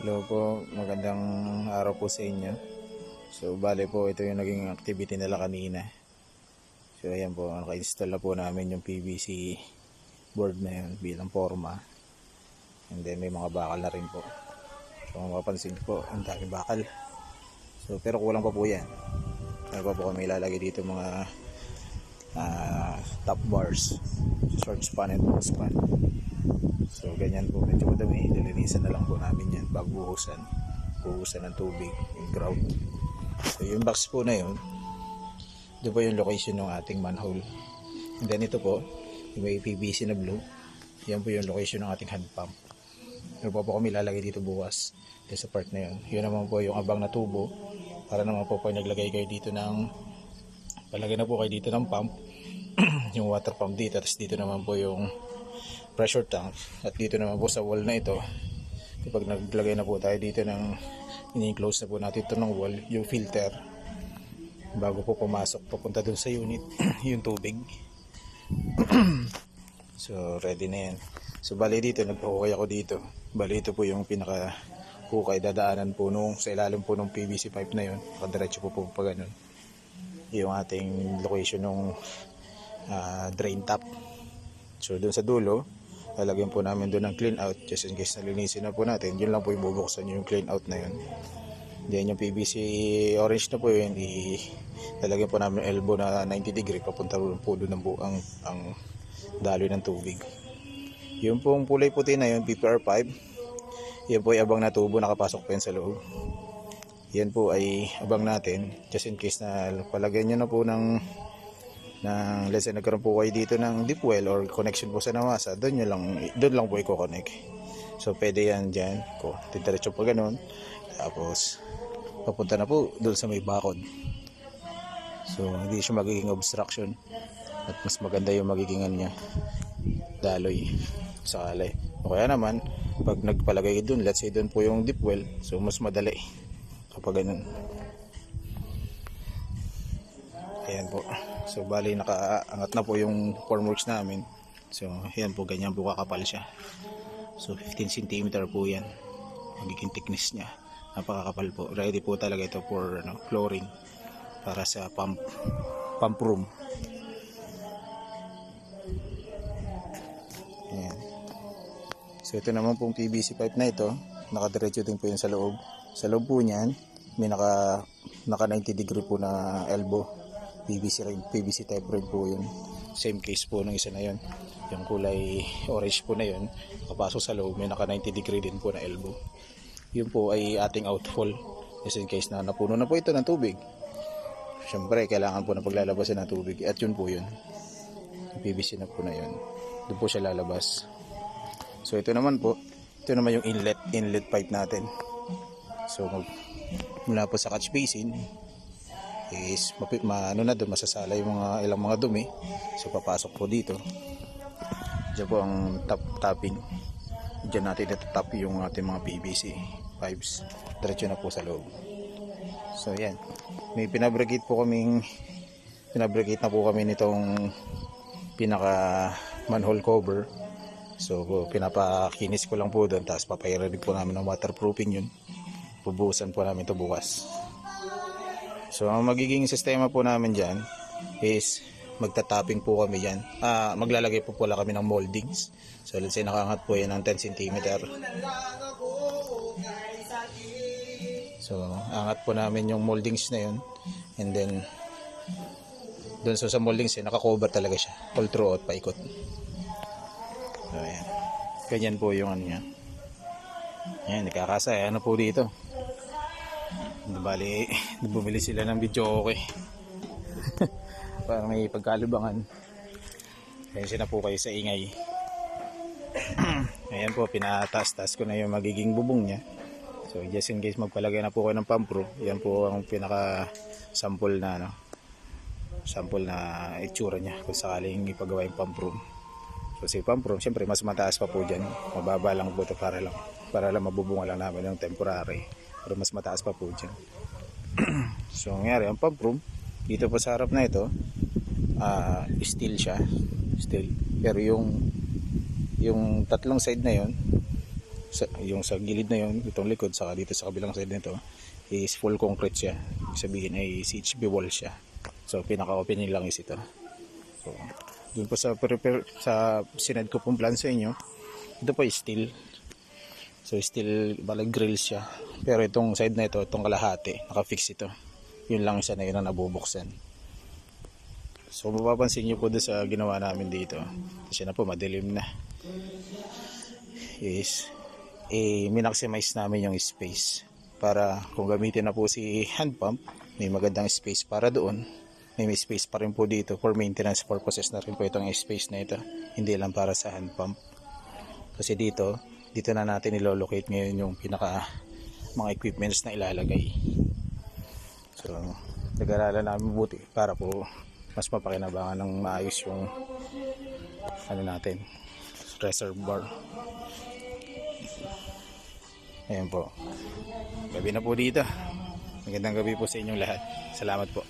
Hello po, magandang araw po sa inyo. So bale po, ito yung naging activity nila kanina. So ayan po, naka-install na po namin yung PVC board na yun bilang forma. And then may mga bakal na rin po. So kung mapapansin po, ang dami bakal. So pero kulang pa po yan. Ano pa po kami ilalagay dito mga top bars, short span and long span. So ganyan po, medyo madami, nilinisan na lang po namin yan bago buhusan ng tubig, yung ground. So yung box po na yun, doon po yung location ng ating manhole. And then ito po, yung may PVC na blue, yan po yung location ng ating hand pump. Ano po kami lalagay dito bukas, sa part na yun. Yun naman po yung abang na tubo, para naman po pag naglagay kayo dito ng, palagay na po kayo dito ng pump, yung water pump dito, tapos dito naman po yung pressure tank, at dito naman po sa wall na ito, kapag naglagay na po tayo dito ng ini-close na po natin ito ng wall, yung filter bago po pumasok papunta dun sa unit yung tubig. So ready na yan. So bali dito, nagpahukay ako dito. Bali ito po yung pinaka hukay, dadaanan po nung sa ilalim po ng PVC pipe na yun, nakadiretso po pa ganun yung ating location ng drain tap. So dun sa dulo, lalagyan po namin doon ng clean out just in case nalinisin na po natin. Yun lang po yung bubuksan yung clean out na yun. Then yung PVC orange na po yun, lalagyan po namin elbow na 90 degree papunta po doon ang daloy ng tubig. Yung pong kulay puti na yun, PPR 5, yan po ay abang na tubo, nakapasok po yan sa loob. Yan po ay abang natin just in case na palagyan nyo na po ng let's say nagkaroon po kayo dito ng deep well or connection po sa Nawasa, doon lang po i-connect. So pwede yan dyan ko, diretso pa ganun, tapos papunta na po doon sa may bakod. So hindi siya magiging obstruction, at mas maganda yung magiging niya, daloy sa kalay. O kaya naman pag nagpalagay doon, let's say doon po yung deep well, so mas madali kapag ganun. Ayan po. So bali nakaangat na po yung formworks namin. So ayan po, ganyan po kakapal siya. So 15 cm po yan magiging thickness niya. Napakakapal po. Ready po talaga ito for flooring para sa pump room. Ayan. So ito naman pong PVC pipe na ito, nakadiretso din po yan sa loob. Sa loob po niyan may naka 90 degree po na elbow. PVC type rin po yun. Same case po ng isa na yun. Yung kulay orange po na yun, kapasok sa loob, may naka 90 degree din po na elbow. Yun po ay ating outfall, just in case na napuno na po ito ng tubig. Siyempre kailangan po na paglalabasan ng tubig, at yun po yun, yung PVC na po na yun, doon po siya lalabas. So ito naman yung inlet pipe natin. So mula po sa catch basin is masasala yung ilang mga dumi. So papasok po dito. Diyan po ang tapping. Diyan natin itatap yung ating mga PVC pipes. Diretso na po sa loob. So yan. May pinabrigate na po kami nitong pinaka manhole cover. So pinapakinis ko lang po doon, tapos papairin po namin ng waterproofing yun. Bubuhusan po namin ito bukas. So ang magiging sistema po namin dyan is magta-tapping po kami dyan. Maglalagay po pala kami ng moldings. So let's say nakaangat po yan ng 10 cm. So angat po namin yung moldings na yun. And then doon sa moldings naka-cover talaga siya. All throughout paikot. So ayan. Ganyan po yung ano niya. Ayan, nakakasa. Ano po dito? Bali, bumili sila ng video okay. Parang may pagkalubangan. Kaya na po kayo sa ingay. Ayan po, pinataas-taas ko na yung magiging bubong niya. So just in case magpalagay na po kayo ng pump room, yan po ang pinaka sample na itsura niya kung sakaling ipagawa yung pump room. So si pump room, siyempre mas mataas pa po dyan. Mababa lang po ito para lang mabubunga lang namin yung temporary. Pero mas mataas pa po dyan. So nangyari, ang pump room dito po sa harap na ito, steel siya, pero yung tatlong side na yon yung sa gilid na yun, itong likod, saka dito sa kabilang side nito is full concrete siya. Ibig sabihin ay CHB wall siya. So pinaka-open lang is ito. So dun po sa sa sinad ko pong plan sa inyo, ito po is steel. So steel balag grill siya. Pero itong side na ito, itong kalahati, naka-fix ito. Yun lang isa na yun ang nabubuksan. So mapapansin nyo po doon sa ginawa namin dito, kasi na po madilim na, is minmaximize namin yung space para kung gamitin na po si hand pump, may magandang space para doon. May space pa rin po dito for maintenance purposes na rin po itong space na ito, hindi lang para sa hand pump. Kasi dito na natin ilolocate ngayon yung pinaka mga equipments na ilalagay. So nag-aralan namin buti para po mas mapakinabangan ng maayos yung ano natin, reservoir. Ayan po, gabi na po dito. Magandang gabi po sa inyong lahat. Salamat po.